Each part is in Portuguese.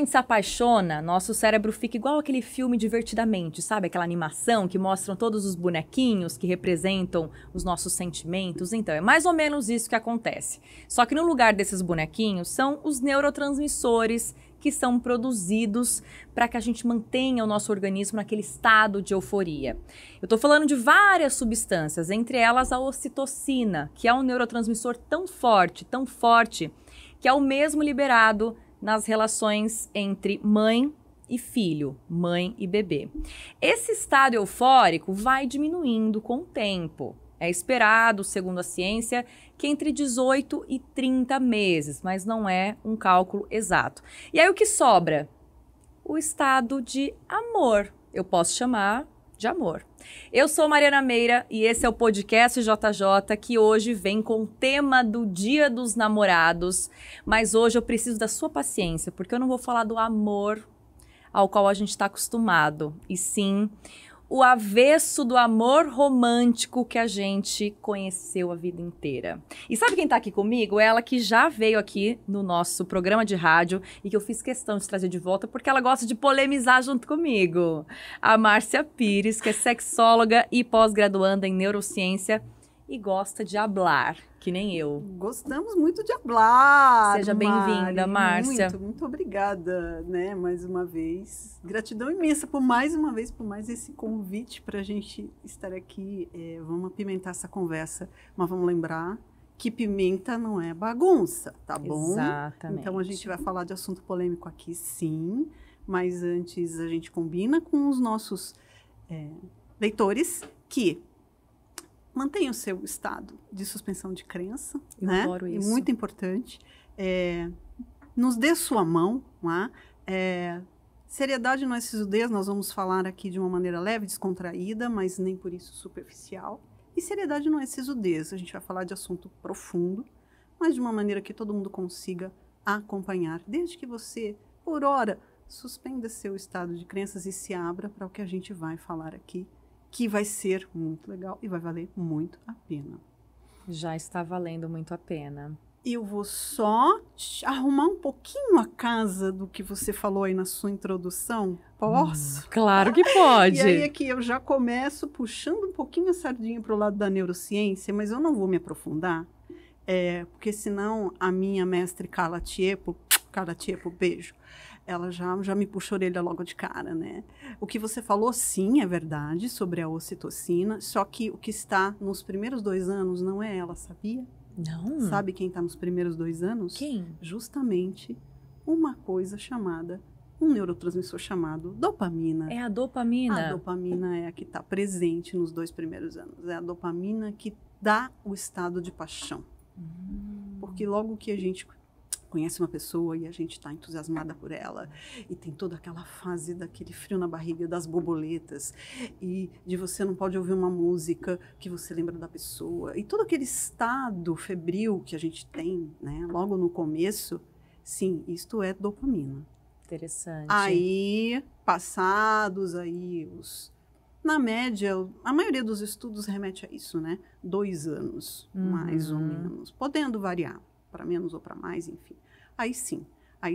gente se apaixona, nosso cérebro fica igual aquele filme Divertidamente, sabe? Aquela animação que mostram todos os bonequinhos que representam os nossos sentimentos. Então, é mais ou menos isso que acontece. Só que no lugar desses bonequinhos são os neurotransmissores que são produzidos para que a gente mantenha o nosso organismo naquele estado de euforia. Eu estou falando de várias substâncias, entre elas a ocitocina, que é um neurotransmissor tão forte, que é o mesmo liberado nas relações entre mãe e filho, mãe e bebê. Esse estado eufórico vai diminuindo com o tempo. É esperado, segundo a ciência, que entre 18 e 30 meses, mas não é um cálculo exato. E aí o que sobra? O estado de amor. Eu posso chamar de amor. Eu sou Mariana Meira e esse é o podcast JJ, que hoje vem com o tema do Dia dos Namorados. Mas hoje eu preciso da sua paciência, porque eu não vou falar do amor ao qual a gente está acostumado, e sim o avesso do amor romântico que a gente conheceu a vida inteira. E sabe quem tá aqui comigo? Ela que já veio aqui no nosso programa de rádio e que eu fiz questão de trazer de volta porque ela gosta de polemizar junto comigo. A Márcia Pires, que é sexóloga e pós-graduanda em neurociência e gosta de hablar, que nem eu. Gostamos muito de hablar. Seja bem-vinda, Márcia. Muito obrigada, né, mais uma vez. Gratidão imensa por mais esse convite para a gente estar aqui. Vamos apimentar essa conversa, mas vamos lembrar que pimenta não é bagunça, tá bom? Exatamente. Então a gente vai falar de assunto polêmico aqui, sim, mas antes a gente combina com os nossos leitores que mantenha o seu estado de suspensão de crença, Eu né? adoro isso. E muito importante. Nos dê sua mão, né? Seriedade não é sisudez, nós vamos falar aqui de uma maneira leve, descontraída, mas nem por isso superficial. E seriedade não é sisudez, a gente vai falar de assunto profundo, mas de uma maneira que todo mundo consiga acompanhar, desde que você, por hora, suspenda seu estado de crenças e se abra para o que a gente vai falar aqui, que vai ser muito legal e vai valer muito a pena. Já está valendo muito a pena. Eu vou só arrumar um pouquinho a casa do que você falou aí na sua introdução. Posso? Claro que pode. E aí aqui eu já começo puxando um pouquinho a sardinha para o lado da neurociência, mas eu não vou me aprofundar, porque senão a minha mestre Carla Tiepo, beijo, ela já me puxou a orelha logo de cara, né? O que você falou, sim, é verdade, sobre a ocitocina, só que o que está nos primeiros 2 anos não é ela, sabia? Não. Sabe quem está nos primeiros 2 anos? Quem? Justamente um neurotransmissor chamado dopamina. É a dopamina. A dopamina é a que está presente nos 2 primeiros anos. É a dopamina que dá o estado de paixão. Porque logo que a gente conhece uma pessoa e a gente está entusiasmada por ela e tem toda aquela fase daquele frio na barriga, das borboletas e de você não pode ouvir uma música que você lembra da pessoa e todo aquele estado febril que a gente tem, né, logo no começo, sim, isto é dopamina. Interessante. Aí, passados na média, a maioria dos estudos remete a isso, né? 2 anos, mais ou menos, podendo variar para menos ou para mais, enfim. Aí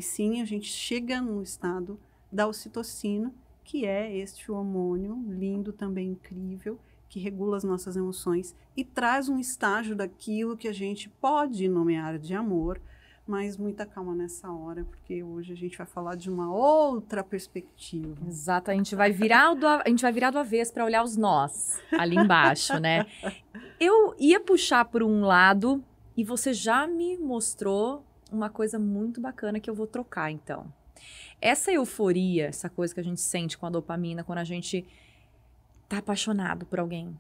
sim a gente chega no estado da ocitocina, que é este hormônio lindo, também incrível, que regula as nossas emoções e traz um estágio daquilo que a gente pode nomear de amor, mas muita calma nessa hora, porque hoje a gente vai falar de uma outra perspectiva. Exato, a gente vai virar do avesso para olhar os nós ali embaixo, né? Eu ia puxar por um lado e você já me mostrou uma coisa muito bacana que eu vou trocar, então. Essa euforia, essa coisa que a gente sente com a dopamina quando a gente tá apaixonado por alguém,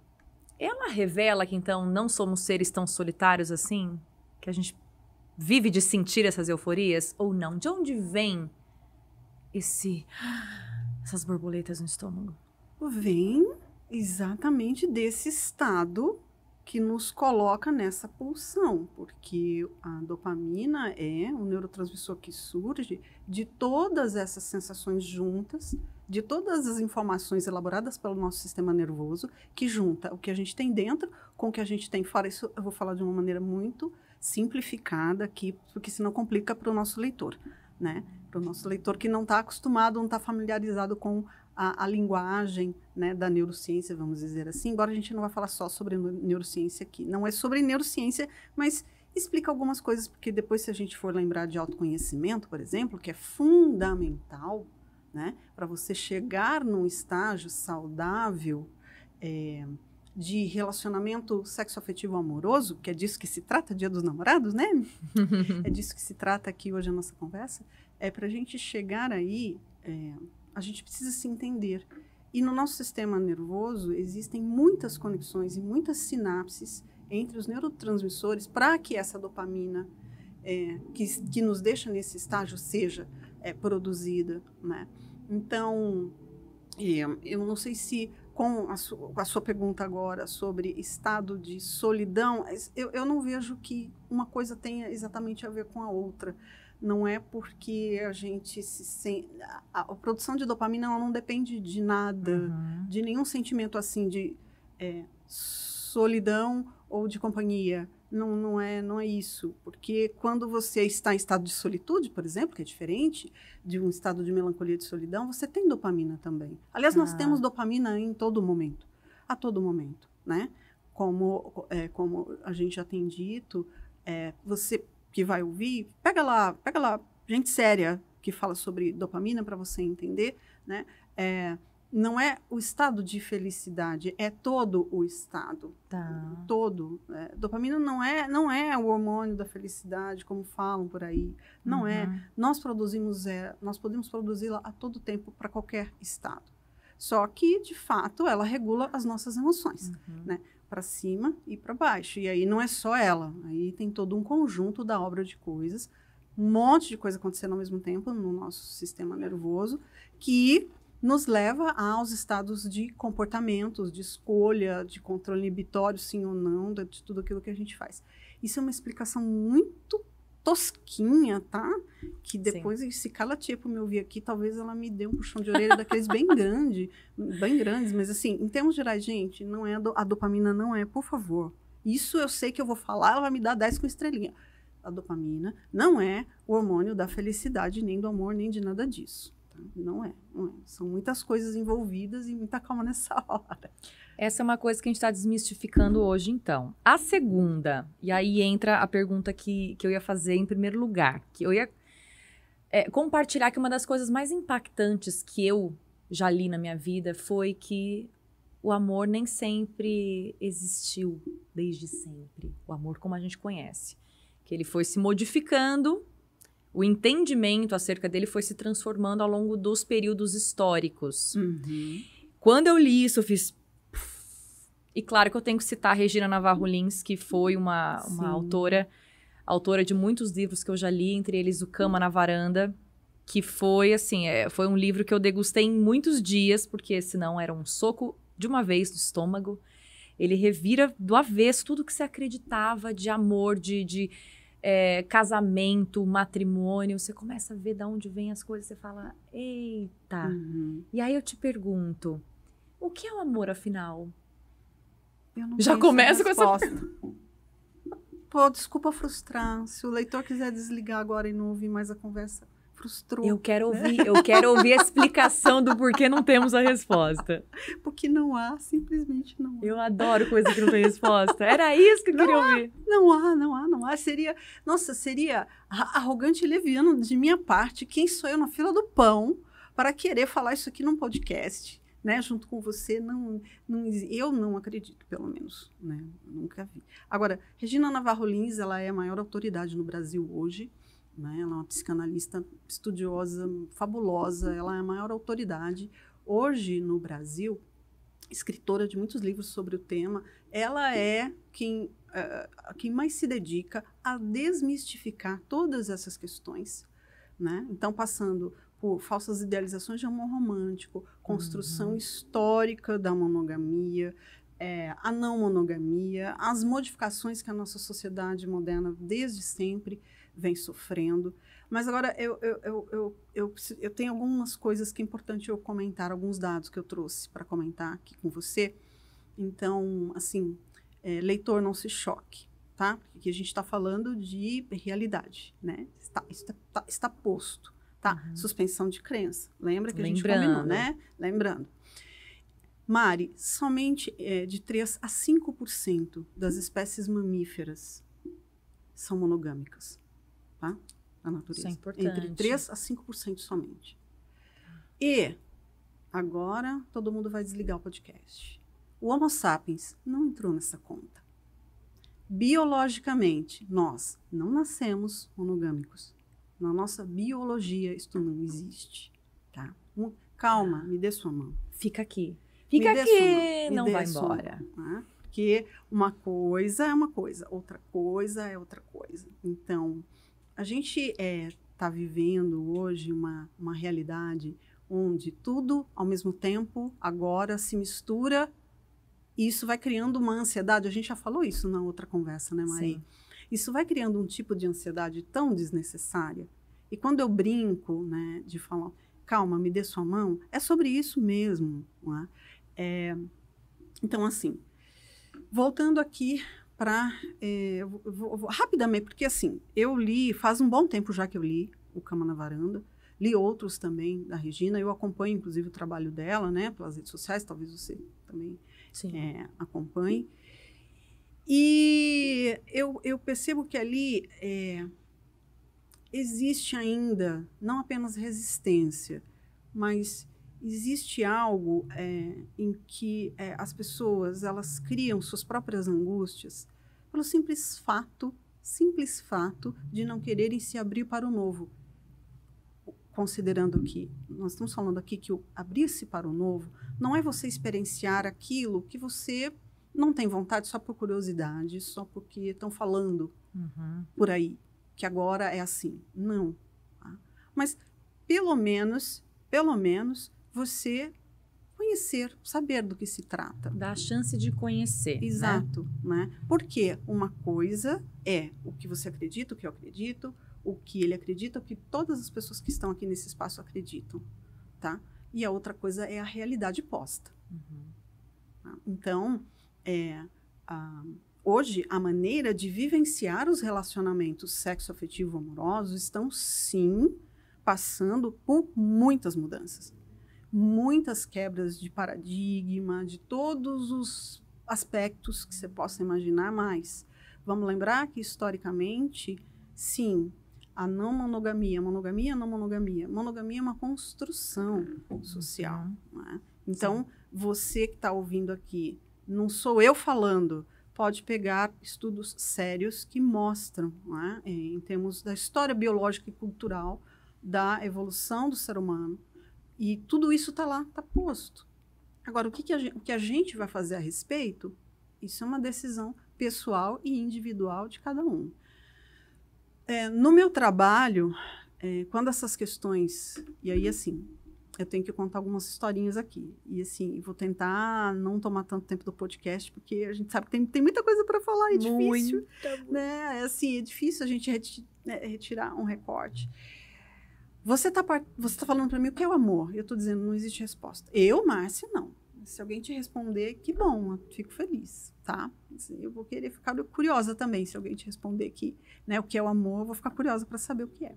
ela revela que, então, não somos seres tão solitários assim? Que a gente vive de sentir essas euforias? Ou não? De onde vem essas borboletas no estômago? Vem exatamente desse estado que nos coloca nessa pulsão, porque a dopamina é um neurotransmissor que surge de todas essas sensações juntas, de todas as informações elaboradas pelo nosso sistema nervoso, que junta o que a gente tem dentro com o que a gente tem fora. Isso eu vou falar de uma maneira muito simplificada aqui, porque senão complica para o nosso leitor, né? para o nosso leitor que não está acostumado, não está familiarizado com a linguagem, né, da neurociência, vamos dizer assim, embora a gente não vá falar só sobre neurociência aqui. Não é sobre neurociência, mas explica algumas coisas, porque depois, se a gente for lembrar de autoconhecimento, por exemplo, que é fundamental, né, para você chegar num estágio saudável de relacionamento sexoafetivo amoroso, que é disso que se trata, Dia dos Namorados, né? É disso que se trata aqui hoje a nossa conversa. Para a gente chegar aí, a gente precisa se entender. E no nosso sistema nervoso existem muitas conexões e muitas sinapses entre os neurotransmissores para que essa dopamina que nos deixa nesse estágio seja produzida, né? Então, eu não sei se com a sua pergunta agora sobre estado de solidão, eu não vejo que uma coisa tenha exatamente a ver com a outra. Não é porque a gente se sente... A produção de dopamina ela não depende de nada, de nenhum sentimento assim de solidão ou de companhia. Não é isso. Porque quando você está em estado de solitude, por exemplo, que é diferente de um estado de melancolia e de solidão, você tem dopamina também. Aliás, nós temos dopamina em todo momento. A todo momento, né? Como a gente já tem dito, você que vai ouvir, pega lá, gente séria que fala sobre dopamina para você entender, né? Não é o estado de felicidade, é todo o estado. Tá. Todo. Dopamina não é o hormônio da felicidade, como falam por aí. Não é. Nós podemos produzi-la a todo tempo para qualquer estado. Só que, de fato, ela regula as nossas emoções, né? Para cima e para baixo. E aí não é só ela. Aí tem todo um conjunto da obra de coisas, um monte de coisa acontecendo ao mesmo tempo no nosso sistema nervoso, que nos leva aos estados de comportamentos, de escolha, de controle inibitório, sim ou não, de tudo aquilo que a gente faz. Isso é uma explicação muito tosquinha, tá? Que depois, se cada tia para me ouvir aqui, talvez ela me dê um puxão de orelha daqueles bem grandes, mas assim, em termos gerais, gente, não é a dopamina não é, por favor. Isso eu sei que eu vou falar, ela vai me dar 10 com estrelinha. A dopamina não é o hormônio da felicidade, nem do amor, nem de nada disso. Não é. São muitas coisas envolvidas e muita calma nessa hora. Essa é uma coisa que a gente está desmistificando hoje, então. A segunda, e aí entra a pergunta que eu ia fazer em primeiro lugar, que eu ia compartilhar que uma das coisas mais impactantes que eu já li na minha vida foi que o amor nem sempre existiu desde sempre. O amor como a gente conhece. Que ele foi se modificando. O entendimento acerca dele foi se transformando ao longo dos períodos históricos. Quando eu li isso, eu fiz... E claro que eu tenho que citar a Regina Navarro Lins, que foi uma autora de muitos livros que eu já li, entre eles O Cama na Varanda, que foi, assim, foi um livro que eu degustei em muitos dias, porque senão era um soco de uma vez no estômago. Ele revira do avesso tudo que você acreditava de amor, de casamento, matrimônio, você começa a ver de onde vem as coisas, você fala, eita. E aí eu te pergunto, o que é o amor, afinal? Eu não Já começa com essa pergunta. Pô, desculpa frustrar. Se o leitor quiser desligar agora e não ouvir mais a conversa, frustrou. Eu quero ouvir a explicação do porquê não temos a resposta. Porque não há, simplesmente não há. Eu adoro coisa que não tem resposta. Era isso que eu queria ouvir. Não há. Seria arrogante e leviano de minha parte. Quem sou eu na fila do pão para querer falar isso aqui num podcast, né? Junto com você, eu não acredito, pelo menos, né? Nunca vi. Agora, Regina Navarro Lins, ela é a maior autoridade no Brasil hoje. Né? Ela é uma psicanalista estudiosa, fabulosa, ela é a maior autoridade. Hoje, no Brasil, escritora de muitos livros sobre o tema, ela é quem mais se dedica a desmistificar todas essas questões. Né? Então, passando por falsas idealizações de amor romântico, construção histórica da monogamia, a não monogamia, as modificações que a nossa sociedade moderna, desde sempre, vem sofrendo. Mas agora eu tenho algumas coisas que é importante eu comentar, alguns dados que eu trouxe para comentar aqui com você. Então, assim, leitor, não se choque, tá? Porque aqui a gente está falando de realidade, né? Está posto, tá? tá? Suspensão de crença. Lembra que a gente Lembrando. combinou, né? Lembrando. Mari, somente de 3 a 5% das espécies mamíferas são monogâmicas, tá? Na natureza. Isso é importante. Entre 3 a 5% somente. E agora todo mundo vai desligar o podcast. O Homo sapiens não entrou nessa conta. Biologicamente, nós não nascemos monogâmicos. Na nossa biologia, isso não existe, tá? Calma, me dê sua mão. Fica aqui. Fica aqui, não vai embora. Mão, né? Porque uma coisa é uma coisa, outra coisa é outra coisa. Então, a gente está vivendo hoje uma realidade onde tudo, ao mesmo tempo, agora se mistura e isso vai criando uma ansiedade. A gente já falou isso na outra conversa, né, Mari? Sim. Isso vai criando um tipo de ansiedade tão desnecessária. E quando eu brinco, né, de falar, calma, me dê sua mão, é sobre isso mesmo. Não é? Então, assim, voltando aqui para... vou rapidamente, porque assim, eu li, faz um bom tempo já que eu li O Cama na Varanda, li outros também da Regina, eu acompanho, inclusive, o trabalho dela, né, pelas redes sociais, talvez você também acompanhe. E eu percebo que ali existe ainda, não apenas resistência, mas existe algo em que as pessoas, elas criam suas próprias angústias pelo simples fato de não quererem se abrir para o novo. Considerando que, nós estamos falando aqui que o abrir-se para o novo não é você experienciar aquilo que você não tem vontade só por curiosidade, só porque estão falando por aí, que agora é assim. Não. Tá? Mas, pelo menos, você conhecer, saber do que se trata. Dá a chance de conhecer. Exato. Né? Porque uma coisa é o que você acredita, o que eu acredito, o que ele acredita, o que todas as pessoas que estão aqui nesse espaço acreditam. Tá? E a outra coisa é a realidade posta. Tá? Então, hoje, a maneira de vivenciar os relacionamentos sexo-afetivo-amorosos estão, sim, passando por muitas mudanças. Muitas quebras de paradigma, de todos os aspectos que você possa imaginar, mas vamos lembrar que, historicamente, sim, a não monogamia, monogamia é uma construção social. Né? Então, você que está ouvindo aqui, não sou eu falando, pode pegar estudos sérios que mostram, né, em termos da história biológica e cultural, da evolução do ser humano, e tudo isso está lá, está posto. Agora, o que a gente vai fazer a respeito, isso é uma decisão pessoal e individual de cada um. No meu trabalho, quando essas questões... E aí, assim, eu tenho que contar algumas historinhas aqui. E, assim, vou tentar não tomar tanto tempo do podcast, porque a gente sabe que tem muita coisa para falar, é difícil. Né? É difícil a gente retirar um recorte. Você tá falando para mim o que é o amor? Eu estou dizendo, não existe resposta. Eu, Márcia, não. Se alguém te responder, que bom, eu fico feliz, tá? Eu vou querer ficar curiosa também, se alguém te responder que, né, o que é o amor, eu vou ficar curiosa para saber o que é.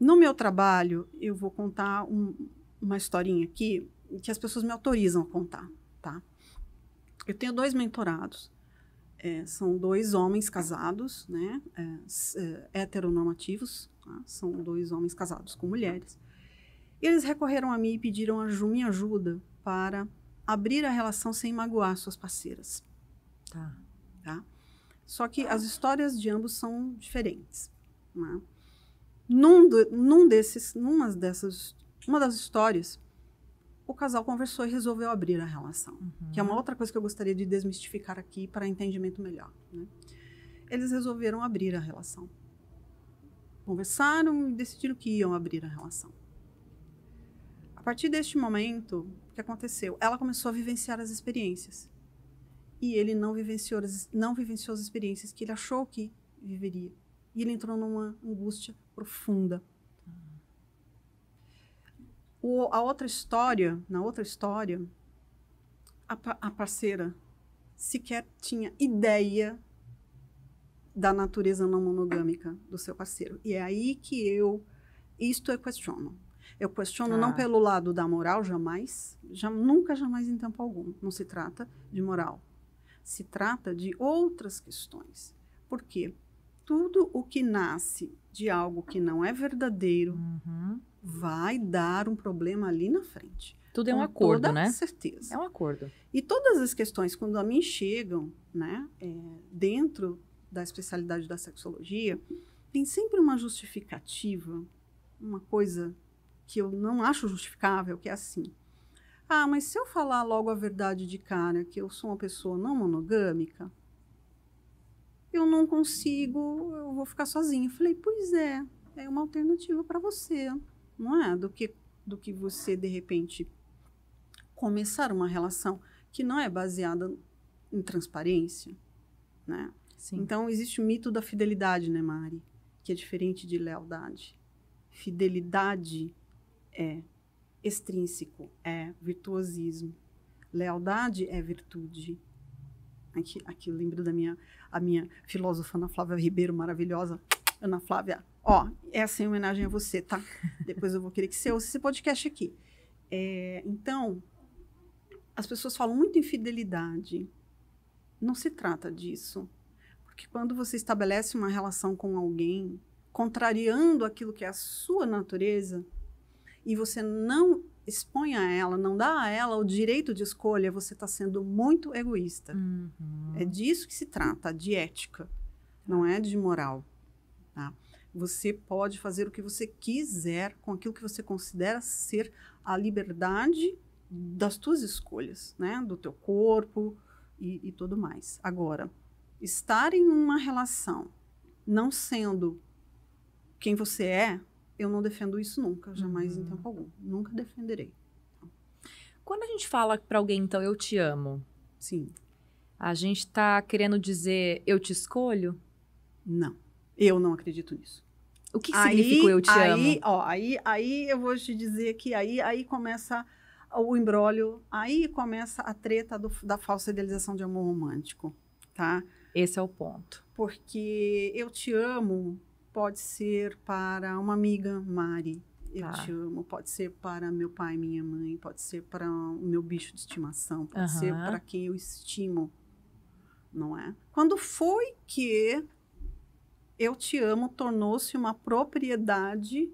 No meu trabalho, eu vou contar uma historinha aqui que as pessoas me autorizam a contar, tá? Eu tenho 2 mentorados, são 2 homens casados, né, heteronormativos, tá? São 2 homens casados com mulheres. E eles recorreram a mim e pediram minha ajuda para abrir a relação sem magoar suas parceiras. Tá? Só que as histórias de ambos são diferentes. Né? Uma das histórias, o casal conversou e resolveu abrir a relação. Que é uma outra coisa que eu gostaria de desmistificar aqui para entendimento melhor. Né? Eles resolveram abrir a relação. Conversaram e decidiram que iam abrir a relação. A partir deste momento, o que aconteceu? Ela começou a vivenciar as experiências. E ele não vivenciou as experiências que ele achou que viveria. E ele entrou numa angústia profunda. Na outra história, a parceira sequer tinha ideia da natureza não monogâmica do seu parceiro. E é aí que eu Isto eu questiono. Eu questiono não pelo lado da moral, jamais, nunca, jamais, em tempo algum. Não se trata de moral. Se trata de outras questões. Por quê? Tudo o que nasce de algo que não é verdadeiro vai dar um problema ali na frente. Tudo é um acordo, né? Com certeza. É um acordo. E todas as questões, quando a mim chegam, né, dentro da especialidade da sexologia, tem sempre uma justificativa, uma coisa que eu não acho justificável, que é assim. Ah, mas se eu falar logo a verdade de cara, que eu sou uma pessoa não monogâmica, eu não consigo, eu vou ficar sozinha. Eu falei, pois é uma alternativa para você, não é? Do que você, de repente, começar uma relação que não é baseada em transparência, né? Sim. Então, existe o mito da fidelidade, né, Mari? Que é diferente de lealdade. Fidelidade é extrínseco, é virtuosismo. Lealdade é virtude. Aqui eu lembro a minha filósofa Ana Flávia Ribeiro, maravilhosa. Ana Flávia, essa é em homenagem a você, tá? Depois eu vou querer que você ouça esse podcast aqui. Então, as pessoas falam muito em fidelidade. Não se trata disso. Porque quando você estabelece uma relação com alguém, contrariando aquilo que é a sua natureza, e você não expõe a ela, não dá a ela o direito de escolha, você está sendo muito egoísta. É disso que se trata, de ética, não é de moral. Tá? Você pode fazer o que você quiser com aquilo que você considera ser a liberdade das tuas escolhas, né? Do teu corpo e tudo mais. Agora, estar em uma relação não sendo quem você é, eu não defendo isso nunca, jamais em tempo algum. Nunca defenderei. Quando a gente fala para alguém, então, eu te amo, Sim. a gente tá querendo dizer eu te escolho? Não. Eu não acredito nisso. O que significa o eu te amo? Aí eu vou te dizer que aí começa o imbróglio, aí começa a treta da falsa idealização de amor romântico, tá? Esse é o ponto. Porque eu te amo pode ser para uma amiga, Mari. Eu te amo. Pode ser para meu pai, minha mãe. Pode ser para o meu bicho de estimação. Pode ser para quem eu estimo. Não é? Quando foi que eu te amo tornou-se uma propriedade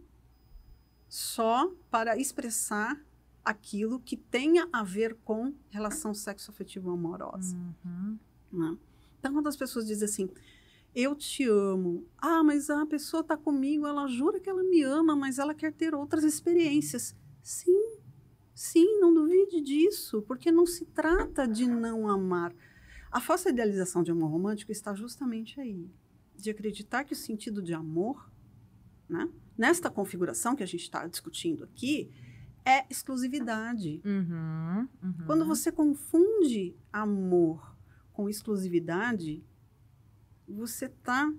só para expressar aquilo que tenha a ver com relação sexoafetiva amorosa. Né? Então, quando as pessoas dizem assim, eu te amo. Ah, mas a pessoa está comigo, ela jura que ela me ama, mas ela quer ter outras experiências. Sim, não duvide disso, porque não se trata de não amar. A falsa idealização de amor romântico está justamente aí, de acreditar que o sentido de amor, né, nesta configuração que a gente está discutindo aqui, é exclusividade. Quando você confunde amor com exclusividade, você está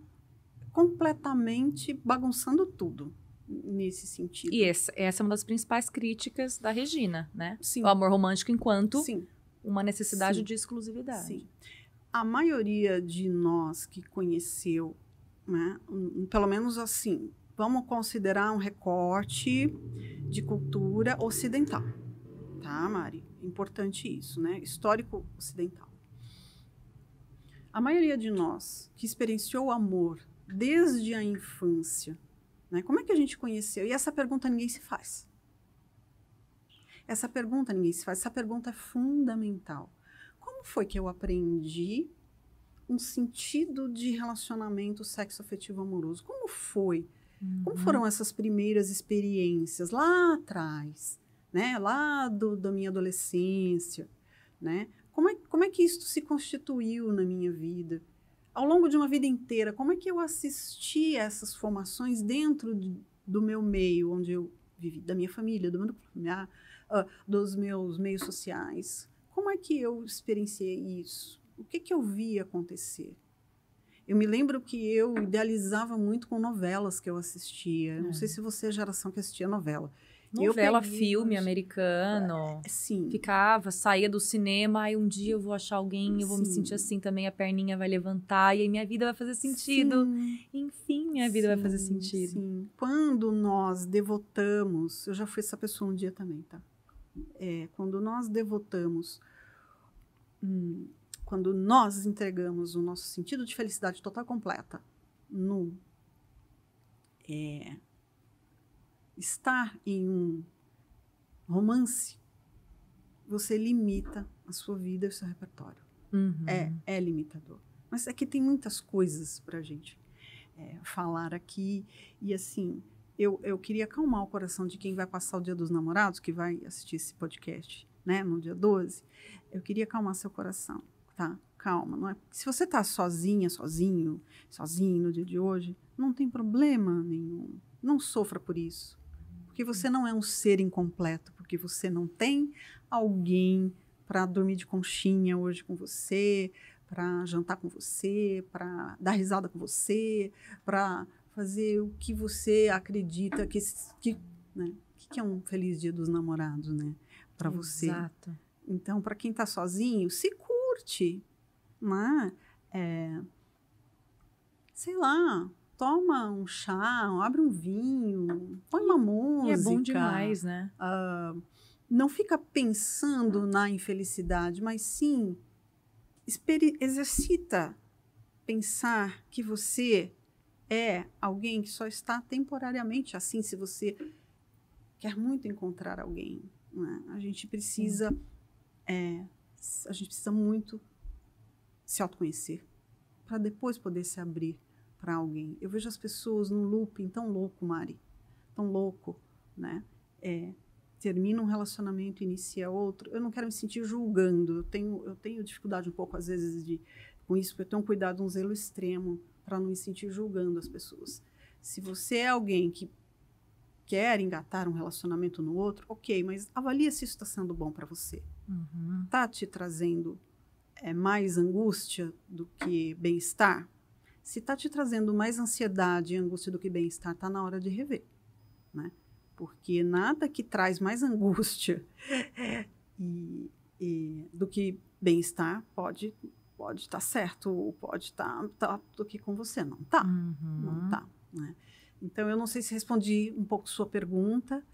completamente bagunçando tudo nesse sentido. E essa é uma das principais críticas da Regina, né? Sim. O amor romântico enquanto Sim. uma necessidade Sim. de exclusividade. Sim. A maioria de nós que conheceu, né, pelo menos assim, vamos considerar um recorte de cultura ocidental, tá, Mari? Importante isso, né? Histórico ocidental. A maioria de nós que experienciou o amor desde a infância, né? Como é que a gente conheceu? E essa pergunta ninguém se faz. Essa pergunta é fundamental. Como foi que eu aprendi um sentido de relacionamento sexoafetivo amoroso? Como foi? Como foram essas primeiras experiências lá atrás, né? Lá da minha adolescência, né? Como é que isso se constituiu na minha vida? Ao longo de uma vida inteira, como é que eu assisti a essas formações dentro do meu meio, onde eu vivi, da minha família, do meu núcleo familiar, dos meus meios sociais? Como é que eu experienciei isso? O que eu vi acontecer? Eu me lembro que eu idealizava muito com novelas que eu assistia. Não sei se você é a geração que assistia novela. Novela, filme americano. Sim. Saía do cinema, aí um dia eu vou achar alguém, eu vou me sentir assim também, a perninha vai levantar, e aí minha vida vai fazer sentido. Sim. Enfim, minha vida vai fazer sentido. Sim. Quando nós devotamos, eu já fui essa pessoa um dia também, tá? Quando nós devotamos, quando nós entregamos o nosso sentido de felicidade total completa no estar em um romance, você limita a sua vida e o seu repertório. É limitador. Mas aqui tem muitas coisas para a gente falar aqui. E assim, eu queria acalmar o coração de quem vai passar o Dia dos Namorados, que vai assistir esse podcast, né, no dia 12. Eu queria acalmar seu coração, tá? Calma. Não é? Se você está sozinho no dia de hoje, não tem problema nenhum. Não sofra por isso. Porque você não é um ser incompleto, porque você não tem alguém para dormir de conchinha hoje com você, para jantar com você, para dar risada com você, para fazer o que você acredita que é um feliz Dia dos Namorados, né? Para você. Exato. Então, para quem está sozinho, se curte, né? Sei lá, toma um chá, abre um vinho, põe uma música. E é bom demais, né? Não fica pensando na infelicidade, mas sim exercita pensar que você é alguém que só está temporariamente assim, se você quer muito encontrar alguém. Né? A gente precisa muito se autoconhecer para depois poder se abrir para alguém. Eu vejo as pessoas num looping tão louco, Mari, tão louco, né? Termina um relacionamento, inicia outro. Eu não quero me sentir julgando. Eu tenho dificuldade um pouco, às vezes, com isso, porque eu tenho um cuidado, um zelo extremo para não me sentir julgando as pessoas. Se você é alguém que quer engatar um relacionamento no outro, ok, mas avalia se isso está sendo bom para você. Está te trazendo mais angústia do que bem-estar? Se está te trazendo mais ansiedade e angústia do que bem-estar, está na hora de rever, né? Porque nada que traz mais angústia do que bem-estar pode estar certo, ou pode estar aqui com você. Não está. Não está. Né? Então, eu não sei se respondi um pouco sua pergunta.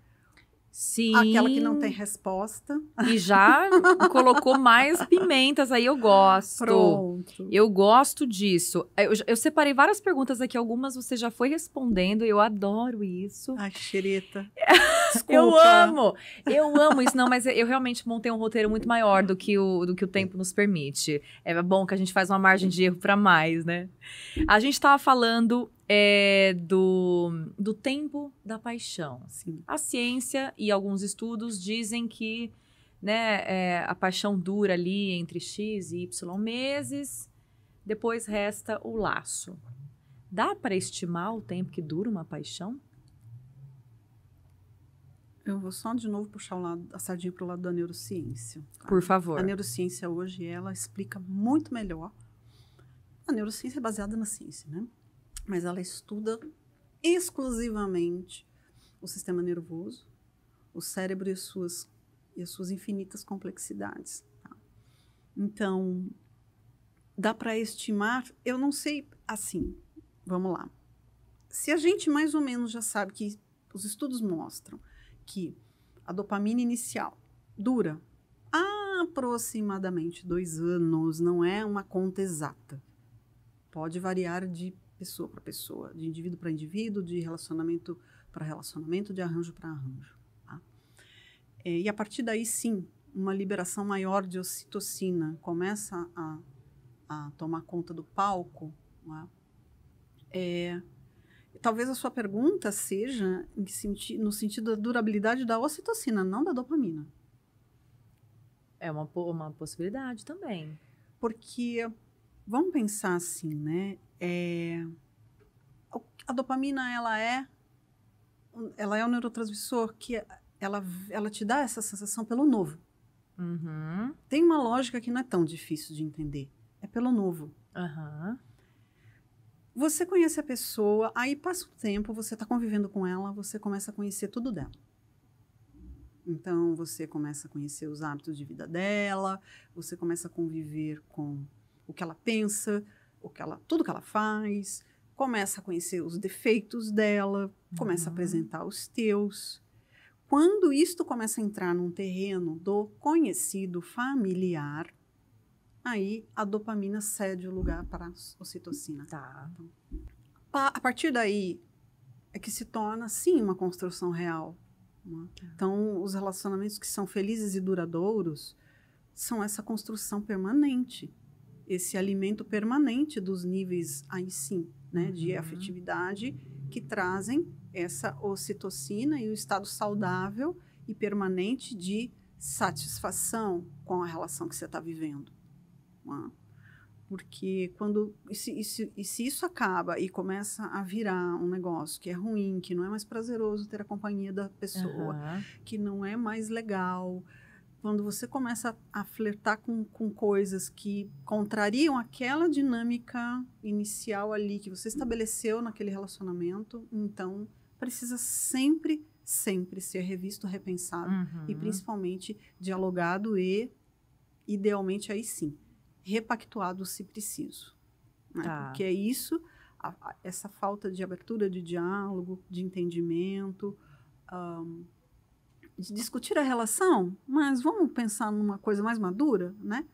Sim. Aquela que não tem resposta. E já colocou mais pimentas aí, eu gosto. Pronto. Eu gosto disso. Eu separei várias perguntas aqui, algumas você já foi respondendo, eu adoro isso. Ai, xereta. Eu amo isso. Não, mas eu realmente montei um roteiro muito maior do que o tempo nos permite. É bom que a gente faz uma margem de erro para mais, né? A gente estava falando do tempo da paixão. Sim. A ciência e alguns estudos dizem que, né, a paixão dura ali entre X e Y meses, depois resta o laço. Dá para estimar o tempo que dura uma paixão? Eu vou só de novo puxar a sardinha para o lado da neurociência. Tá? Por favor. A neurociência hoje, ela explica muito melhor. A neurociência é baseada na ciência, né? Mas ela estuda exclusivamente o sistema nervoso, o cérebro e as suas infinitas complexidades. Tá? Então, dá para estimar, eu não sei, assim, vamos lá. Se a gente mais ou menos já sabe que os estudos mostram que a dopamina inicial dura aproximadamente 2 anos, não é uma conta exata. Pode variar de pessoa para pessoa, de indivíduo para indivíduo, de relacionamento para relacionamento, de arranjo para arranjo. Tá? E a partir daí, sim, uma liberação maior de ocitocina começa a tomar conta do palco. Tá? Talvez a sua pergunta seja no sentido da durabilidade da ocitocina, não da dopamina. É uma possibilidade também. Porque, vamos pensar assim, né? A dopamina, ela é um neurotransmissor que ela te dá essa sensação pelo novo. Uhum. Tem uma lógica que não é tão difícil de entender. É pelo novo. Uhum. Você conhece a pessoa, aí passa o tempo, você está convivendo com ela, você começa a conhecer tudo dela. Então, você começa a conhecer os hábitos de vida dela, você começa a conviver com o que ela pensa, tudo que ela faz, começa a conhecer os defeitos dela, começa a apresentar os teus. Quando isto começa a entrar num terreno do conhecido familiar, aí a dopamina cede o lugar para a ocitocina. Tá. A partir daí é que se torna, sim, uma construção real. Né? Então, os relacionamentos que são felizes e duradouros são essa construção permanente, esse alimento permanente dos níveis, aí sim, né, de afetividade, que trazem essa ocitocina e o estado saudável e permanente de satisfação com a relação que você está vivendo. Né? Porque se isso acaba e começa a virar um negócio que é ruim, que não é mais prazeroso ter a companhia da pessoa, que não é mais legal, quando você começa a flertar com coisas que contrariam aquela dinâmica inicial ali que você estabeleceu naquele relacionamento, então precisa sempre ser revisto, repensado e principalmente dialogado e, idealmente, aí sim, repactuado se preciso. Né? Tá. Porque é isso, essa falta de abertura de diálogo, de entendimento, de discutir a relação, mas vamos pensar numa coisa mais madura, né?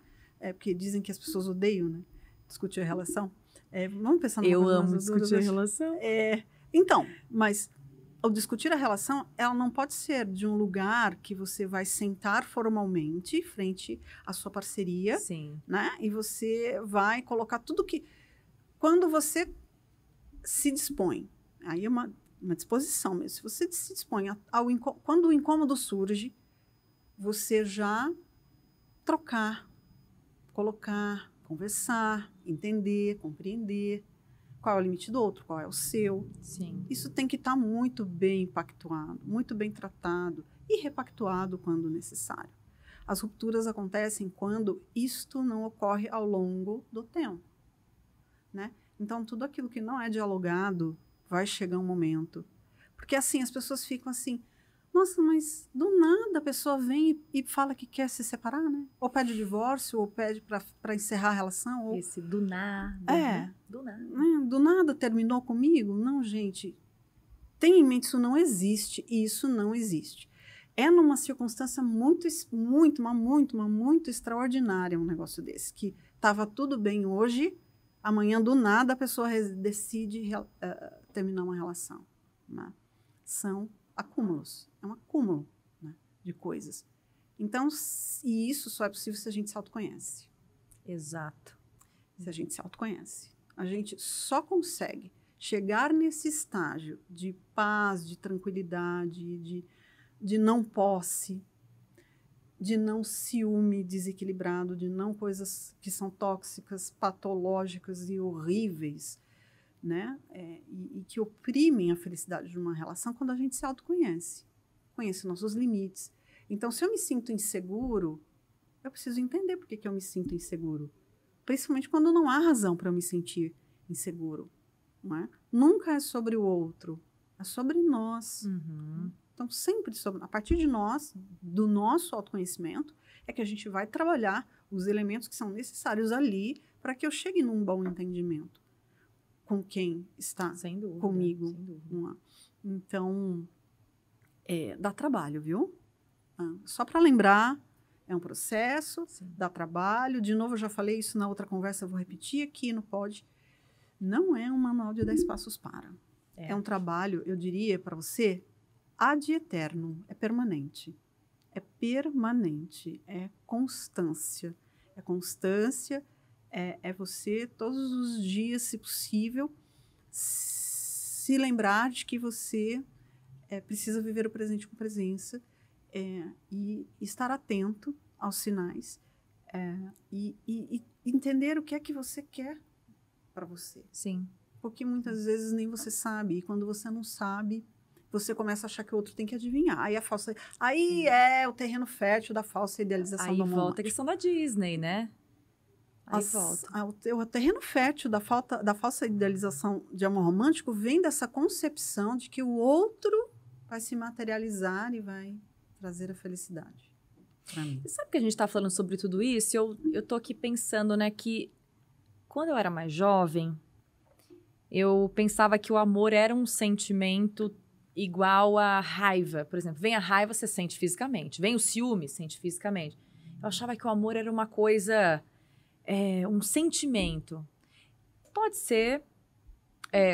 Porque dizem que as pessoas odeiam, né, discutir a relação. Vamos pensar numa coisa mais madura. Eu amo discutir a relação. Então, mas ao discutir a relação, ela não pode ser de um lugar que você vai sentar formalmente frente à sua parceria, Sim. né? E você vai colocar tudo que... Quando você se dispõe, aí é uma disposição mesmo. Se você se dispõe quando o incômodo surge, você já trocar, colocar, conversar, entender, compreender qual é o limite do outro, qual é o seu. Sim. Isso tem que estar muito bem pactuado, muito bem tratado e repactuado quando necessário. As rupturas acontecem quando isto não ocorre ao longo do tempo, né? Então, tudo aquilo que não é dialogado vai chegar um momento. Porque, assim, as pessoas ficam assim, nossa, mas do nada a pessoa vem e fala que quer se separar, né? Ou pede divórcio, ou pede para encerrar a relação. Ou... Esse do nada. né? Do nada. Do nada terminou comigo? Não, gente. Tenha em mente, isso não existe. E isso não existe. É numa circunstância muito extraordinária um negócio desse. Que estava tudo bem hoje, amanhã, do nada, a pessoa decide terminar uma relação. Né? São acúmulos. É um acúmulo, né, de coisas. Então, e isso só é possível se a gente se autoconhece. Exato. Se a gente se autoconhece. A gente só consegue chegar nesse estágio de paz, de tranquilidade, de não posse, de não ciúme desequilibrado, de não coisas que são tóxicas, patológicas e horríveis, né? E que oprimem a felicidade de uma relação quando a gente se autoconhece, conhece nossos limites. Então, se eu me sinto inseguro, eu preciso entender por que eu me sinto inseguro. Principalmente quando não há razão para eu me sentir inseguro. Não é? Nunca é sobre o outro, é sobre nós. Então, sempre a partir de nós, do nosso autoconhecimento, é que a gente vai trabalhar os elementos que são necessários ali para que eu chegue num bom entendimento com quem está sem dúvida, comigo. Sem dúvida. Não é? Então, dá trabalho, viu? Só para lembrar, é um processo, Sim. dá trabalho. De novo, eu já falei isso na outra conversa, eu vou repetir aqui no Pod. Não é um manual de 10 passos para. É um trabalho, eu diria para você, ad eternum, é permanente. É permanente, é constância. É constância, é você, todos os dias, se possível, se lembrar de que você precisa viver o presente com presença e estar atento aos sinais e entender o que é que você quer para você. Sim. Porque muitas vezes nem você sabe. E quando você não sabe, você começa a achar que o outro tem que adivinhar. Aí é o terreno fértil da falsa idealização do amor romântico. Aí volta a questão da Disney, né? Aí volta. O terreno fértil da falsa idealização de amor romântico vem dessa concepção de que o outro vai se materializar e vai trazer a felicidade para mim. E sabe que a gente tá falando sobre tudo isso? Eu tô aqui pensando, né, que quando eu era mais jovem, eu pensava que o amor era um sentimento igual a raiva. Por exemplo, vem a raiva, você sente fisicamente. Vem o ciúme, sente fisicamente. Eu achava que o amor era uma coisa, um sentimento. Pode ser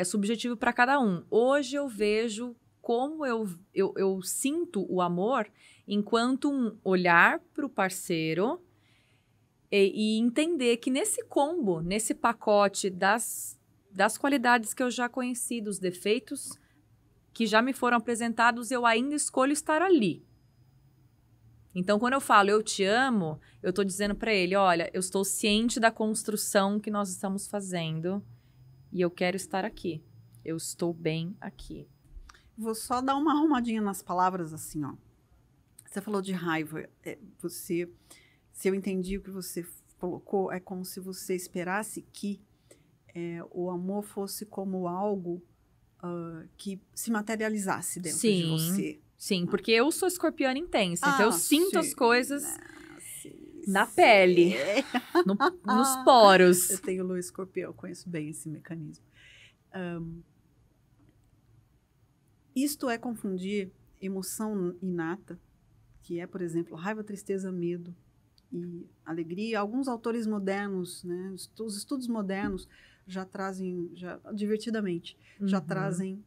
subjetivo para cada um. Hoje eu vejo como eu sinto o amor enquanto um olhar para o parceiro e entender que nesse combo, nesse pacote das qualidades que eu já conheci, dos defeitos que já me foram apresentados, eu ainda escolho estar ali. Então, quando eu falo eu te amo, eu estou dizendo para ele, olha, eu estou ciente da construção que nós estamos fazendo e eu quero estar aqui. Eu estou bem aqui. Vou só dar uma arrumadinha nas palavras, assim, ó. Você falou de raiva. Se eu entendi o que você colocou, é como se você esperasse que o amor fosse como algo que se materializasse dentro de você. Sim, porque eu sou escorpiana intensa, então eu sinto as coisas na sim. pele, nos poros. Eu tenho lua escorpião, eu conheço bem esse mecanismo. Isto é confundir emoção inata, que é, por exemplo, raiva, tristeza, medo e alegria. Alguns autores modernos, né, os estudos modernos já trazem, divertidamente, já trazem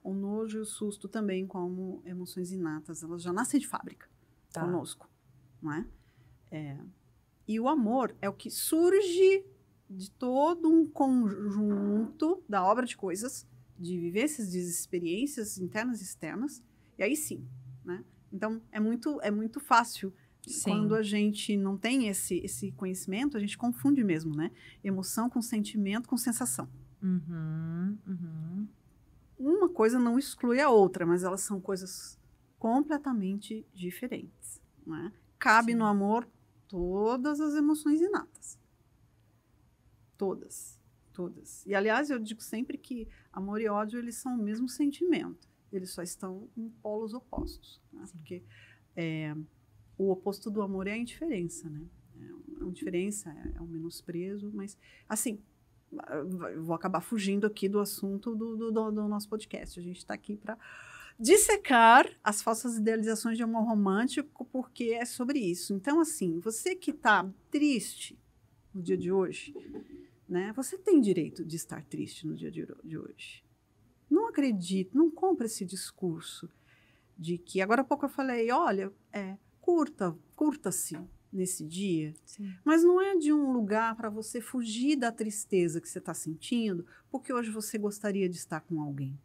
o nojo e o susto também como emoções inatas. Elas já nascem de fábrica conosco, não é? E o amor é o que surge de todo um conjunto da obra de coisas, de vivências, de experiências internas e externas, e aí sim, né? Então, é muito fácil. Sim. Quando a gente não tem esse conhecimento, a gente confunde mesmo, né? Emoção com sentimento com sensação. Uma coisa não exclui a outra, mas elas são coisas completamente diferentes, né? Cabe no amor todas as emoções inatas. Todas. E, aliás, eu digo sempre que amor e ódio, eles são o mesmo sentimento. Eles só estão em polos opostos, né? Porque o oposto do amor é a indiferença, né? A indiferença é o menosprezo, mas, assim, eu vou acabar fugindo aqui do assunto do nosso podcast. A gente está aqui para dissecar as falsas idealizações de amor romântico, porque é sobre isso. Então, assim, você que está triste no dia de hoje, né? Você tem direito de estar triste no dia de hoje. Não acredite, não compre esse discurso de que... Agora há pouco eu falei, olha, curta-se nesse dia. Sim. Mas não é de um lugar para você fugir da tristeza que você está sentindo, porque hoje você gostaria de estar com alguém.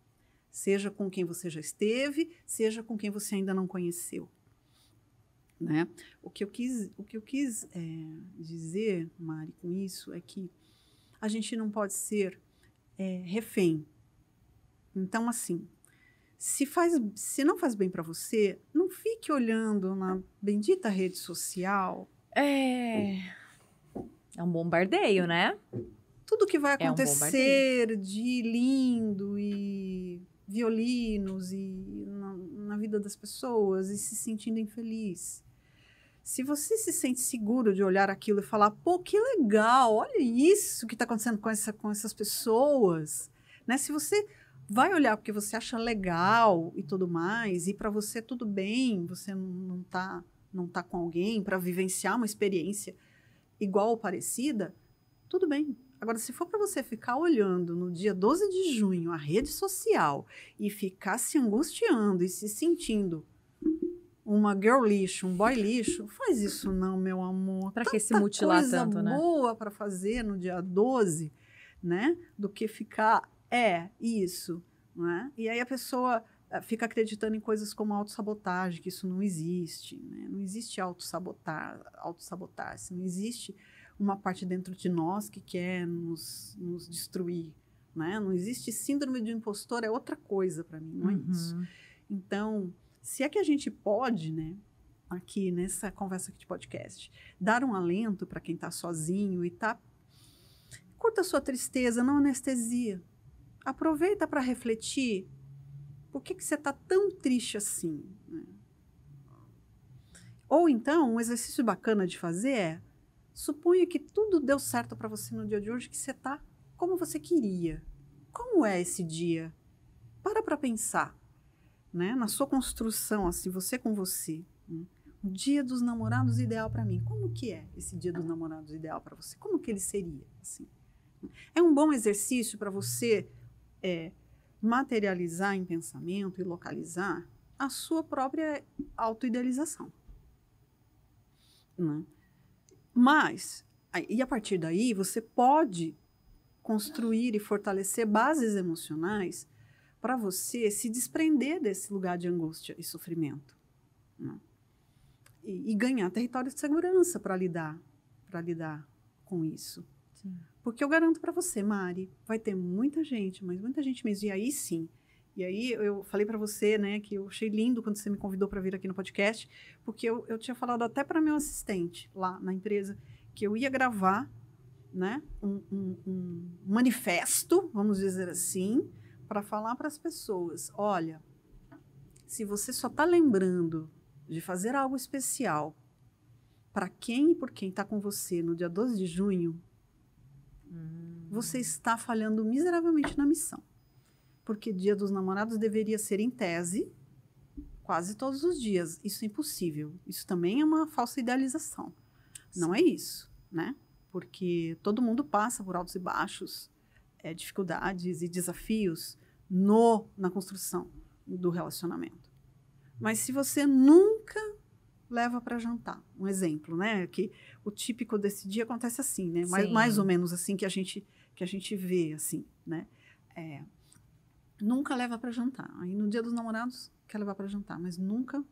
Seja com quem você já esteve, seja com quem você ainda não conheceu. Né? O que eu quis dizer, Mari, com isso, é que a gente não pode ser refém. Então, assim, se não faz bem para você, não fique olhando na bendita rede social. É um bombardeio, né? Tudo que vai acontecer de lindo e violinos e na vida das pessoas e se sentindo infeliz. Se você se sente seguro de olhar aquilo e falar, pô, que legal, olha isso que está acontecendo com essas pessoas, né? Se você vai olhar porque você acha legal e tudo mais, e para você tudo bem, você não tá com alguém para vivenciar uma experiência igual ou parecida, tudo bem. Agora, se for para você ficar olhando no dia 12 de junho a rede social e ficar se angustiando e se sentindo uma girl lixo, um boy lixo, faz isso não, meu amor. Para que se mutilar tanto, né? Coisa boa para fazer no dia 12, né? Do que ficar, isso, né? E aí a pessoa fica acreditando em coisas como autossabotagem, que isso não existe, né? Não existe autossabotagem, não existe uma parte dentro de nós que quer nos destruir, né? Não existe síndrome de impostor, é outra coisa para mim, não é isso. Então, se é que a gente pode, né, aqui nessa conversa aqui de podcast, dar um alento para quem está sozinho e curta a sua tristeza, não anestesia. Aproveita para refletir por que você está tão triste assim, né? Ou então, um exercício bacana de fazer é, suponha que tudo deu certo para você no dia de hoje, que você está como você queria. Como é esse dia? Para pensar, né? Na sua construção, assim, você com você. Né? O dia dos namorados ideal para mim. Como que é esse dia dos namorados ideal para você? Como que ele seria? Assim? É um bom exercício para você materializar em pensamento e localizar a sua própria autoidealização. Né? Mas, e a partir daí, você pode construir e fortalecer bases emocionais para você se desprender desse lugar de angústia e sofrimento. Né? E ganhar território de segurança para lidar com isso. Sim. Porque eu garanto para você, Mari, vai ter muita gente, mas muita gente mesmo. E aí sim. E aí eu falei para você, né, que eu achei lindo quando você me convidou para vir aqui no podcast, porque eu tinha falado até para meu assistente lá na empresa que eu ia gravar, né, um manifesto, vamos dizer assim, para falar para as pessoas, olha, se você só está lembrando de fazer algo especial para quem e por quem está com você no dia 12 de junho, você está falhando miseravelmente na missão. Porque Dia dos Namorados deveria ser, em tese, quase todos os dias. Isso é impossível. Isso também é uma falsa idealização. Sim. Não é isso, né? Porque todo mundo passa por altos e baixos, dificuldades e desafios na construção do relacionamento. Mas se você nunca leva para jantar, um exemplo, né? Que o típico desse dia acontece assim, né? Mais ou menos assim que a gente vê, assim, né? Nunca leva para jantar. Aí no Dia dos Namorados quer levar para jantar, mas nunca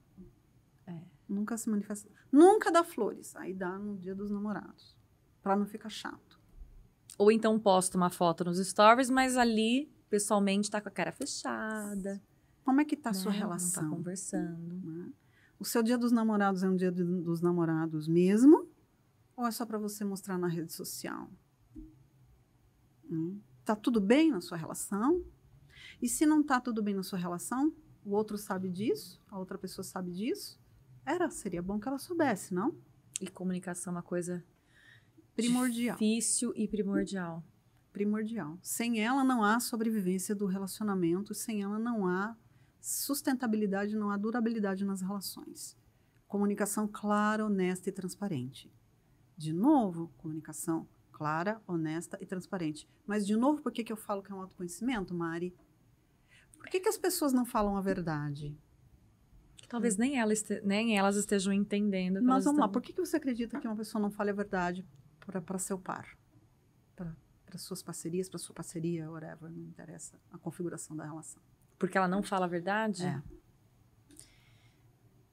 se manifesta. Nunca dá flores. Aí dá no Dia dos Namorados, para não ficar chato. Ou então posta uma foto nos stories, mas ali pessoalmente tá com a cara fechada. Como é que tá a sua relação? Não tá conversando. Né? O seu Dia dos Namorados é um Dia dos Namorados mesmo? Ou é só para você mostrar na rede social? Tá tudo bem na sua relação? E se não está tudo bem na sua relação, o outro sabe disso, a outra pessoa sabe disso, seria bom que ela soubesse, não? E comunicação é uma coisa primordial. Difícil e primordial. Primordial. Sem ela não há sobrevivência do relacionamento, sem ela não há sustentabilidade, não há durabilidade nas relações. Comunicação clara, honesta e transparente. De novo, comunicação clara, honesta e transparente. Mas, de novo, por que eu falo que é um autoconhecimento, Mari? Por que as pessoas não falam a verdade? Talvez nem elas estejam entendendo. Mas vamos lá, por que você acredita que uma pessoa não fale a verdade para seu par? Para suas parcerias, para sua parceria, whatever, não interessa a configuração da relação. Porque ela não fala a verdade?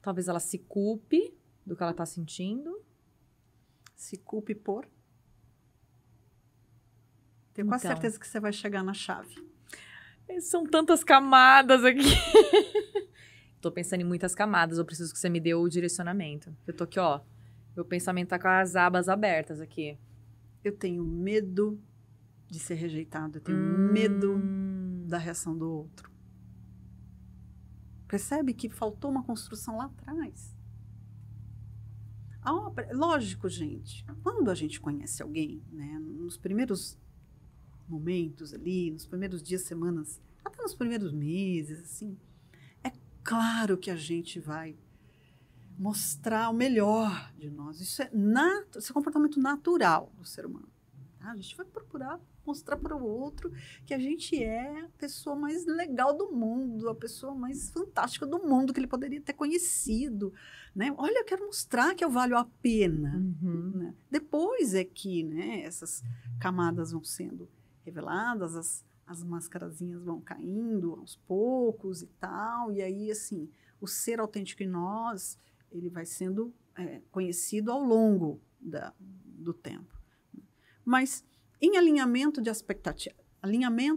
Talvez ela se culpe do que ela está sentindo. Se culpe por? Tenho quase certeza que você vai chegar na chave. São tantas camadas aqui. Tô pensando em muitas camadas. Eu preciso que você me dê o direcionamento. Eu tô aqui, ó. Meu pensamento tá com as abas abertas aqui. Eu tenho medo de ser rejeitado. Eu tenho medo da reação do outro. Percebe que faltou uma construção lá atrás. Lógico, gente. Quando a gente conhece alguém, né, nos primeiros momentos ali, nos primeiros dias, semanas, até nos primeiros meses, assim, é claro que a gente vai mostrar o melhor de nós. Isso é comportamento natural do ser humano. Tá? A gente vai procurar mostrar para o outro que a gente é a pessoa mais legal do mundo, a pessoa mais fantástica do mundo que ele poderia ter conhecido. Né? Olha, eu quero mostrar que eu valho a pena. Né? Depois é que, né, essas camadas vão sendo reveladas, as mascarazinhas vão caindo aos poucos e tal, e aí, assim, o ser autêntico em nós, ele vai sendo conhecido ao longo do tempo. Mas, em alinhamento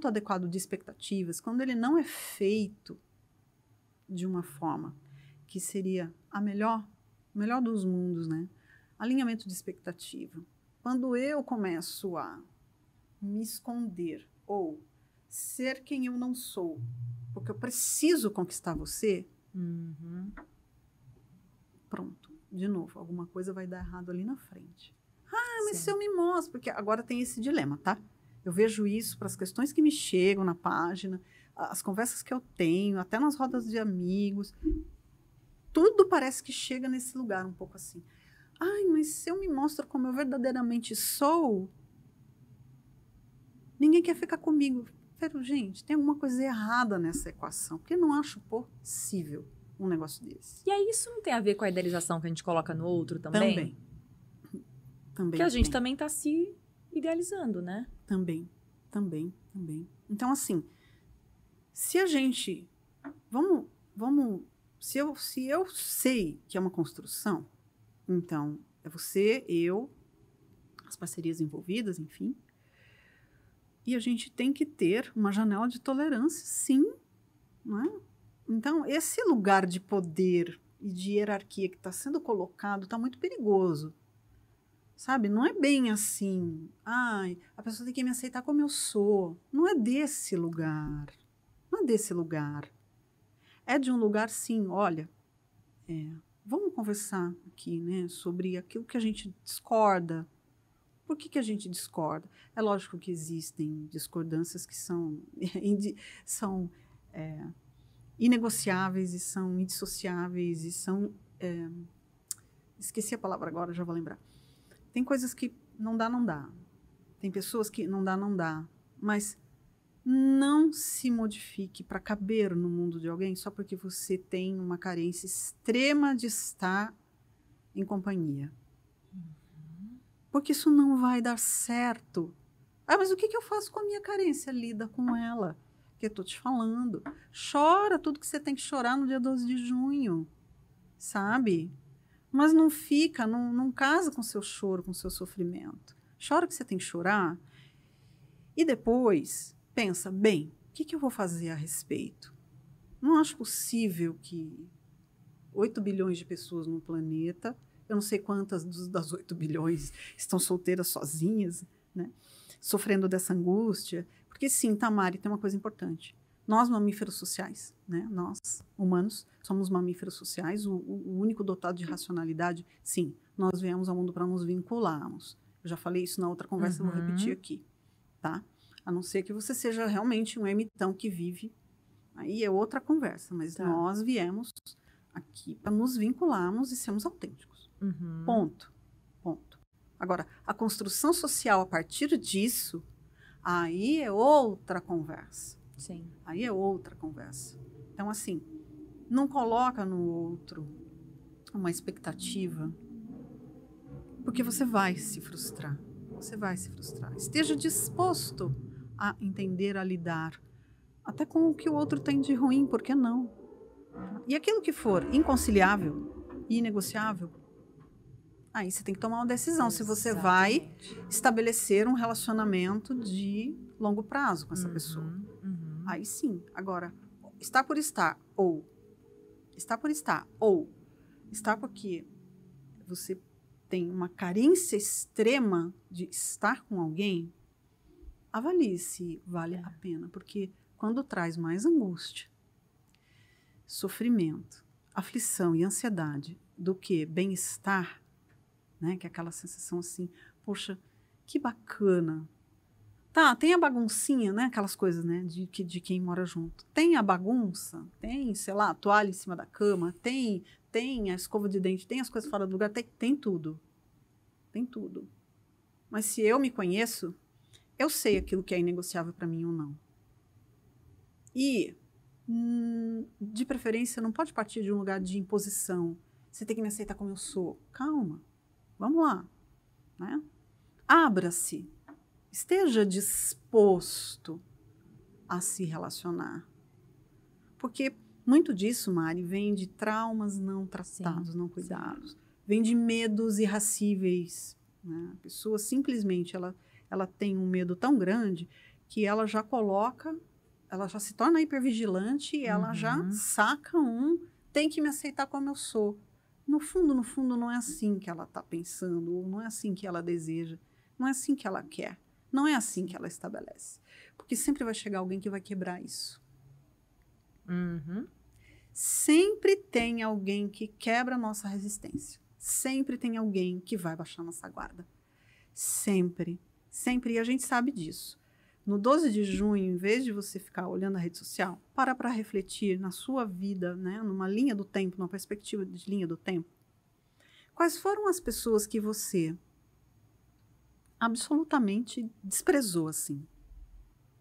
adequado de expectativas, quando ele não é feito de uma forma que seria o melhor dos mundos, né? Alinhamento de expectativa. Quando eu começo a me esconder ou ser quem eu não sou, porque eu preciso conquistar você, pronto. de novo, alguma coisa vai dar errado ali na frente. Ah, mas se eu me mostro, porque agora tem esse dilema, tá? Eu vejo isso para as questões que me chegam na página, as conversas que eu tenho, até nas rodas de amigos, tudo parece que chega nesse lugar um pouco assim. Ai, mas se eu me mostro como eu verdadeiramente sou, ninguém quer ficar comigo. Pero, gente, tem alguma coisa errada nessa equação, porque eu não acho possível um negócio desse. E aí isso não tem a ver com a idealização que a gente coloca no outro também? Também. Porque a gente também está se idealizando, né? Também. Então, assim, se a gente... Se eu sei que é uma construção, então é você, eu, as parcerias envolvidas, enfim. E a gente tem que ter uma janela de tolerância, sim. Não é? Então, esse lugar de poder e de hierarquia que está sendo colocado está muito perigoso. Sabe? Não é bem assim. Ai, a pessoa tem que me aceitar como eu sou. Não é desse lugar. Não é desse lugar. É de um lugar, sim, olha, vamos conversar aqui, né, sobre aquilo que a gente discorda. Por que a gente discorda? É lógico que existem discordâncias que são inegociáveis e são indissociáveis e são... esqueci a palavra agora, já vou lembrar. Tem coisas que não dá. Tem pessoas que não dá. Mas não se modifique para caber no mundo de alguém só porque você tem uma carência extrema de estar em companhia. Porque isso não vai dar certo. Ah, mas o que eu faço com a minha carência? Lida com ela. Que eu estou te falando. Chora tudo que você tem que chorar no dia 12 de junho. Sabe? Mas não fica, não casa com o seu choro, com o seu sofrimento. Chora o que você tem que chorar. E depois, pensa, bem, o que eu vou fazer a respeito? Não acho possível que 8 bilhões de pessoas no planeta, eu não sei quantas das 8 bilhões estão solteiras sozinhas, né? Sofrendo dessa angústia. Porque sim, Tamari, tem uma coisa importante. Nós, mamíferos sociais, né? Nós, humanos, somos mamíferos sociais, o único dotado de racionalidade, sim, nós viemos ao mundo para nos vincularmos. Eu já falei isso na outra conversa, eu vou repetir aqui, tá? A não ser que você seja realmente um ermitão que vive, aí é outra conversa, mas nós viemos aqui para nos vincularmos e sermos autênticos. Ponto. Agora, a construção social a partir disso, aí é outra conversa. Sim. Aí é outra conversa. Então, assim, não coloca no outro uma expectativa, porque você vai se frustrar. Você vai se frustrar. Esteja disposto a entender, a lidar, até com o que o outro tem de ruim, por que não? E aquilo que for inconciliável, inegociável, aí você tem que tomar uma decisão. Exatamente. Se você vai estabelecer um relacionamento de longo prazo com essa pessoa. Aí sim. Agora, estar por estar, ou estar porque você tem uma carência extrema de estar com alguém, avalie se vale a pena. Porque quando traz mais angústia, sofrimento, aflição e ansiedade do que bem-estar, né? Que é aquela sensação assim, poxa, que bacana. Tá, tem a baguncinha, né? Aquelas coisas, né? De quem mora junto. Tem a bagunça, tem, sei lá, a toalha em cima da cama, tem a escova de dente, tem as coisas fora do lugar, tem tudo. Tem tudo. Mas se eu me conheço, eu sei aquilo que é inegociável para mim ou não. E, de preferência, não pode partir de um lugar de imposição. Você tem que me aceitar como eu sou. Calma. Vamos lá. Né? Abra-se. Esteja disposto a se relacionar. Porque muito disso, Mari, vem de traumas não tratados, não cuidados. Vem de medos irracíveis. Né? A pessoa simplesmente ela tem um medo tão grande que ela já se torna hipervigilante e ela já saca tem que me aceitar como eu sou. No fundo, não é assim que ela está pensando, ou não é assim que ela deseja, não é assim que ela quer. Não é assim que ela estabelece. Porque sempre vai chegar alguém que vai quebrar isso. Sempre tem alguém que quebra a nossa resistência. sempre tem alguém que vai baixar nossa guarda. Sempre, sempre. E a gente sabe disso. No 12 de junho, em vez de você ficar olhando a rede social, para refletir na sua vida, né, numa linha do tempo, numa perspectiva de linha do tempo. Quais foram as pessoas que você absolutamente desprezou, assim?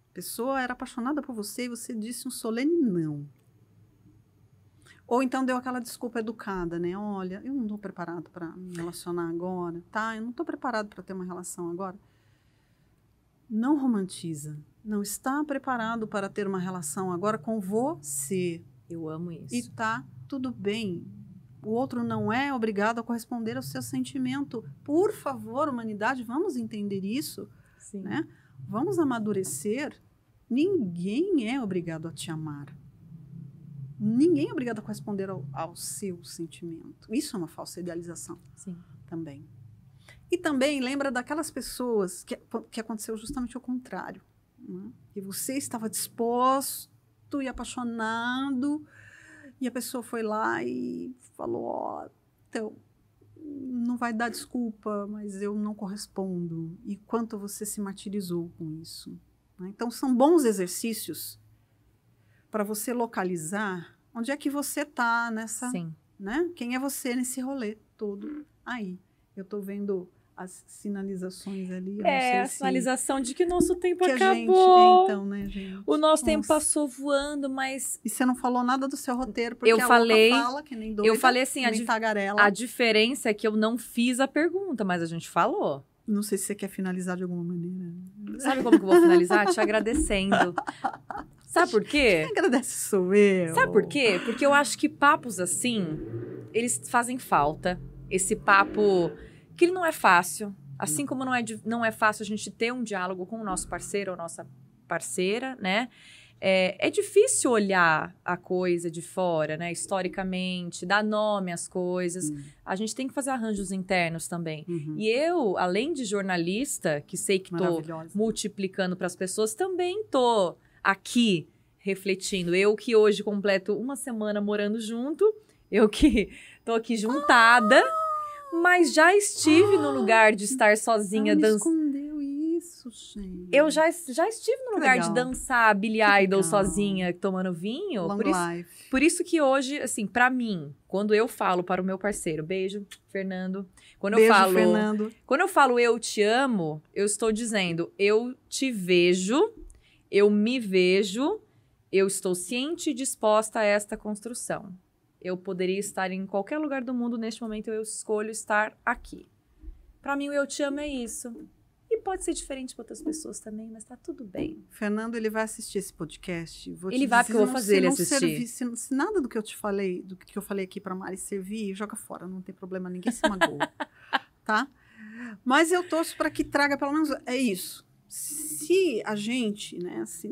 A pessoa era apaixonada por você e você disse um solene não. Ou então deu aquela desculpa educada, né? Olha, eu não estou preparado para me relacionar agora, tá? Eu não estou preparado para ter uma relação agora. Não romantiza. Não está preparado para ter uma relação agora com você. Eu amo isso. E tá tudo bem. O outro não é obrigado a corresponder ao seu sentimento. Por favor, humanidade, vamos entender isso. Sim. Né? Vamos amadurecer. Ninguém é obrigado a te amar. Ninguém é obrigado a corresponder ao seu sentimento. Isso é uma falsa idealização. Sim. Também. E também lembra daquelas pessoas que aconteceu justamente o contrário. Né? Que você estava disposto e apaixonado, e a pessoa foi lá e falou, ó, então, não vai dar desculpa, mas eu não correspondo. E quanto você se martirizou com isso. Né? Então, são bons exercícios para você localizar onde é que você está nessa... Sim. Né? Quem é você nesse rolê todo aí. Eu estou vendo as sinalizações ali. Eu não sei A sinalização de que nosso tempo que acabou. então, né, gente? O nosso tempo passou voando, mas... E você não falou nada do seu roteiro, porque eu falei, fala que nem doida, eu falei assim, nem tagarela. A diferença é que eu não fiz a pergunta, mas a gente falou. Não sei se você quer finalizar de alguma maneira. Sabe como que eu vou finalizar? Te agradecendo. Sabe por quê? Quem agradece sou eu. Sabe por quê? Porque eu acho que papos assim, eles fazem falta. Esse papo que ele não é fácil. Assim como não é fácil a gente ter um diálogo com o nosso parceiro ou nossa parceira, né? É difícil olhar a coisa de fora, né? Historicamente, dar nome às coisas. A gente tem que fazer arranjos internos também. E eu, além de jornalista, que sei que tô multiplicando para as pessoas, também tô aqui refletindo. Eu que hoje completo uma semana morando junto, eu que tô aqui juntada, mas já estive no lugar de estar sozinha dançando. Isso, gente. Eu já estive no lugar de dançar Billy Idol sozinha, tomando vinho. Por isso que hoje, assim, pra mim, quando eu falo para o meu parceiro, beijo, Fernando. Quando eu falo eu te amo, eu estou dizendo eu te vejo, eu me vejo, eu estou ciente e disposta a esta construção. Eu poderia estar em qualquer lugar do mundo, neste momento eu escolho estar aqui. Pra mim, o eu te amo é isso. E pode ser diferente para outras pessoas também, mas tá tudo bem. Fernando, ele vai assistir esse podcast. Ele vai, porque eu vou fazer ele assistir. Se nada do que eu te falei, do que eu falei aqui pra Mari servir, joga fora, não tem problema, ninguém se magoa, tá? Mas eu torço para que traga, pelo menos, é isso. Se a gente, né, se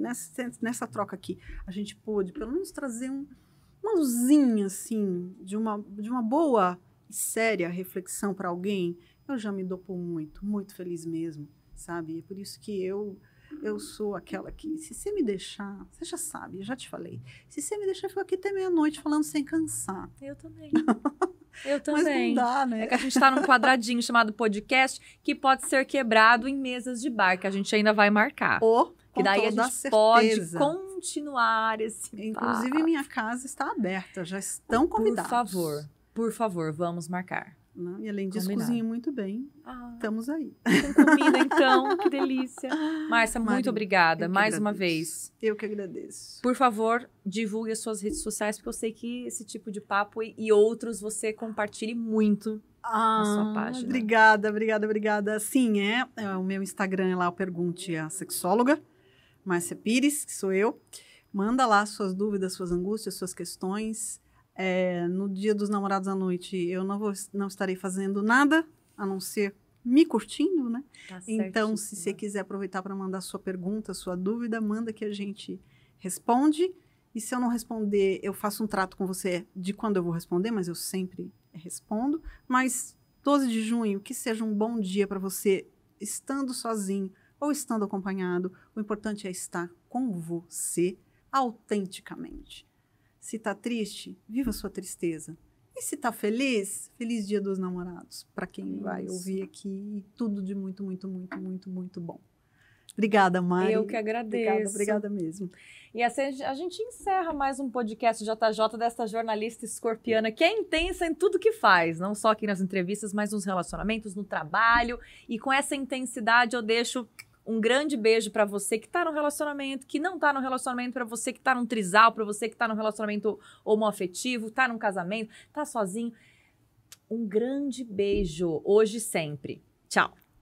nessa troca aqui, a gente pôde, pelo menos, trazer uma luzinha, assim, de uma boa e séria reflexão para alguém, eu já me dou por muito feliz mesmo, sabe? É por isso que eu sou aquela que, se você me deixar, você já sabe, eu já te falei, se você me deixar, eu fico aqui até meia-noite falando sem cansar. Eu também. Eu também. Mas não dá, né? É que a gente tá num quadradinho chamado podcast que pode ser quebrado em mesas de bar, que a gente ainda vai marcar. Que daí a gente pode continuar esse papo. Inclusive, minha casa está aberta, já estão convidados. Por favor, vamos marcar. Não, e além disso, cozinha muito bem. Estamos aí. Com comida, então, que delícia. Márcia, muito obrigada mais uma vez. Eu que agradeço. Por favor, divulgue as suas redes sociais, porque eu sei que esse tipo de papo e outros você compartilhe muito na sua página. Obrigada. Sim, o meu Instagram é lá, o Pergunte a Sexóloga, Márcia Pires, que sou eu. Manda lá suas dúvidas, suas angústias, suas questões. No dia dos namorados à noite, eu não estarei fazendo nada, a não ser me curtindo, né? Tá, então, se você quiser aproveitar para mandar sua pergunta, sua dúvida, manda que a gente responde. E se eu não responder, eu faço um trato com você de quando eu vou responder, mas eu sempre respondo. Mas 12 de junho, que seja um bom dia para você, estando sozinho ou estando acompanhado. O importante é estar com você autenticamente. Se está triste, viva a sua tristeza. E se tá feliz, feliz Dia dos Namorados. Para quem vai ouvir aqui, tudo de muito, muito, muito, muito, muito bom. Obrigada, Mari. Eu que agradeço. Obrigada mesmo. E assim a gente encerra mais um podcast JJ desta jornalista escorpiana que é intensa em tudo que faz, não só aqui nas entrevistas, mas nos relacionamentos, no trabalho. E com essa intensidade eu deixo um grande beijo para você que tá no relacionamento, que não tá no relacionamento, para você que tá num trisal, para você que tá num relacionamento homoafetivo, tá num casamento, tá sozinho. Um grande beijo, hoje e sempre. Tchau.